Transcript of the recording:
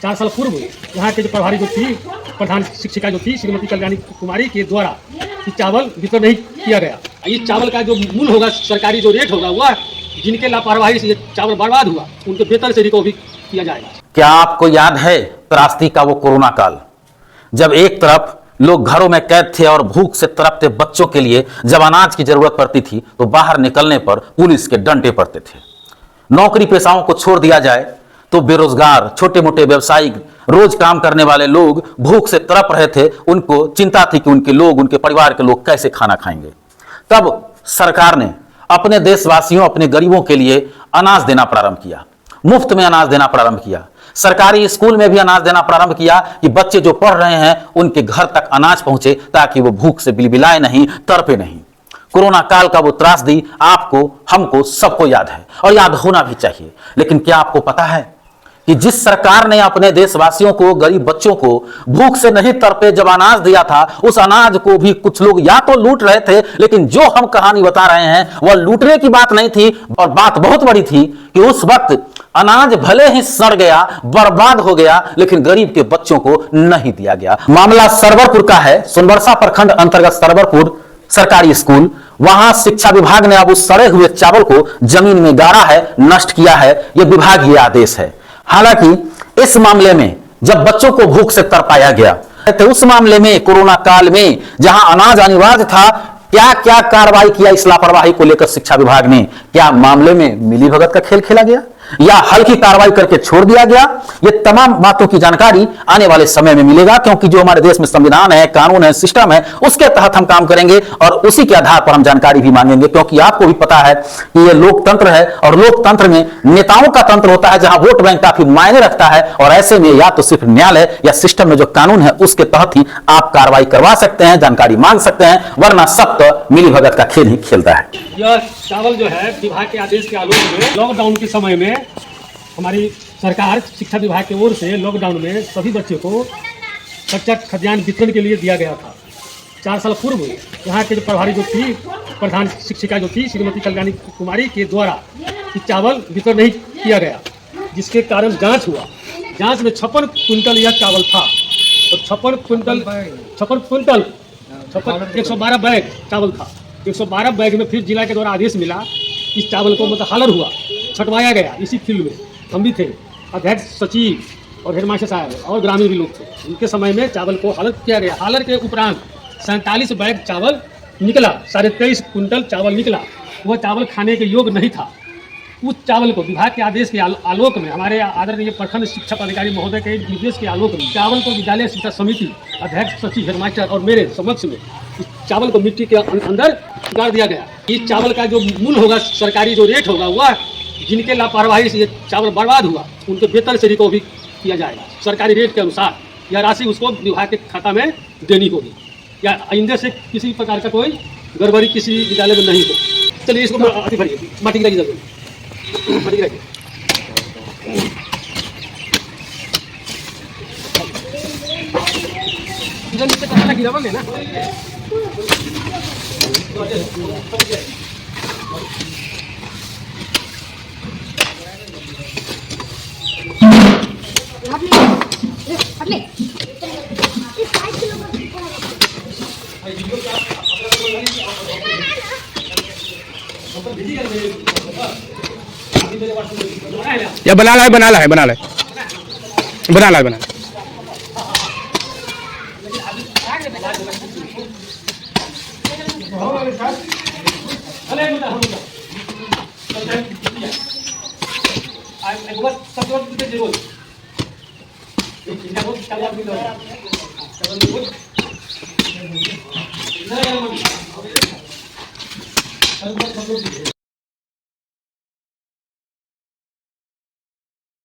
4 साल पूर्व यहाँ के जो प्रभारी जो थी, प्रधान शिक्षिका जो थी श्रीमती कल्याणी कुमारी के द्वारा ये चावल वितरण नहीं किया गया। ये चावल का जो मूल्य होगा, सरकारी जो रेट होगा, वह जिनके लापरवाही से ये चावल बर्बाद हुआ उनके वेतन से रिकवरी किया जाएगा। क्या आपको याद है त्रासदी का वो कोरोना काल, जब एक तरफ लोग घरों में कैद थे और भूख से तड़पते बच्चों के लिए जब अनाज की जरूरत पड़ती थी तो बाहर निकलने पर पुलिस के डंडे पड़ते थे। नौकरी पेशाओं को छोड़ दिया जाए तो बेरोजगार छोटे मोटे व्यवसायिक रोज काम करने वाले लोग भूख से तड़प रहे थे। उनको चिंता थी कि उनके परिवार के लोग कैसे खाना खाएंगे। तब सरकार ने अपने देशवासियों, अपने गरीबों के लिए अनाज देना प्रारंभ किया, मुफ्त में अनाज देना प्रारंभ किया। सरकारी स्कूल में भी अनाज देना प्रारंभ किया कि बच्चे जो पढ़ रहे हैं उनके घर तक अनाज पहुंचे, ताकि वो भूख से बिलबिलाए नहीं, तड़पे नहीं। कोरोना काल का वो त्रासदी आपको, हमको, सबको याद है और याद होना भी चाहिए। लेकिन क्या आपको पता है कि जिस सरकार ने अपने देशवासियों को, गरीब बच्चों को भूख से नहीं तड़पे जब अनाज दिया था, उस अनाज को भी कुछ लोग या तो लूट रहे थे, लेकिन जो हम कहानी बता रहे हैं वह लूटने की बात नहीं थी। और बात बहुत बड़ी थी कि उस वक्त अनाज भले ही सड़ गया, बर्बाद हो गया, लेकिन गरीब के बच्चों को नहीं दिया गया। मामला सरवरपुर का है, सोनबरसा प्रखंड अंतर्गत सरवरपुर सरकारी स्कूल। वहां शिक्षा विभाग ने अब उस सड़े हुए चावल को जमीन में गाड़ा है, नष्ट किया है। यह विभागीय आदेश है। हालांकि इस मामले में जब बच्चों को भूख से तड़पाया गया तो उस मामले में कोरोना काल में जहां अनाज अनिवार्य था, क्या क्या कार्रवाई किया इस लापरवाही को लेकर शिक्षा विभाग ने? क्या मामले में मिलीभगत का खेल खेला गया या हल्की कार्रवाई करके छोड़ दिया गया? ये तमाम बातों की जानकारी आने वाले समय में मिलेगा, क्योंकि जो हमारे देश में संविधान है, कानून है, सिस्टम है, उसके तहत हम काम करेंगे और उसी के आधार पर हम जानकारी भी मांगेंगे। क्योंकि आपको भी पता है कि ये लोकतंत्र है और लोकतंत्र में नेताओं का तंत्र होता है, जहां वोट बैंक काफी मायने रखता है। और ऐसे में या तो सिर्फ न्यायालय या सिस्टम में जो कानून है उसके तहत ही आप कार्रवाई करवा सकते हैं, जानकारी मांग सकते हैं, वरना सब तो मिलीभगत का खेल ही खेलता है। यह चावल जो है विभाग के आदेश के आलोक में लॉकडाउन के समय में हमारी सरकार शिक्षा विभाग की ओर से लॉकडाउन में सभी बच्चों को कच्चा खाद्यान्न वितरण के लिए दिया गया था। 4 साल पूर्व यहाँ के जो प्रभारी जो थी, प्रधान शिक्षिका जो थी श्रीमती कल्याणी कुमारी के द्वारा ये चावल वितरण नहीं किया गया, जिसके कारण जांच हुआ। जांच में 56 क्विंटल यह चावल था और 112 बैग चावल था। 112 बैग में फिर जिला के द्वारा आदेश मिला, इस चावल को मतलब हालर हुआ, छटवाया गया। इसी फील्ड में हम भी थे, अध्यक्ष, सचिव और हेडमास्टर साहब और ग्रामीण भी लोग थे। उनके समय में चावल को हालर किया गया। हालर के उपरांत 47 बैग चावल निकला, 23.5 क्विंटल चावल निकला। वह चावल खाने के योग्य नहीं था। उस चावल को विभाग के आदेश के आलोक में, हमारे आदरणीय प्रखंड शिक्षा पदाधिकारी महोदय के निर्देश के आलोक में, चावल को विद्यालय शिक्षा समिति, अध्यक्ष, सचिव, हेडमास्टर और मेरे समक्ष में इस चावल को मिट्टी के अंदर गाड़ दिया गया। इस चावल का जो मूल्य होगा, सरकारी जो रेट होगा, वह जिनके लापरवाही से ये चावल बर्बाद हुआ उनके वेतन से रिकवरी किया जाएगा। सरकारी रेट के अनुसार यह राशि उसको विभाग के खाता में देनी होगी, या आइंदे से किसी प्रकार का कोई गड़बड़ी किसी विद्यालय में नहीं हो। चलिए इसको भरिए, माटी गिराइए, माटी गिराइए। गिरावल है ना। या बना ला है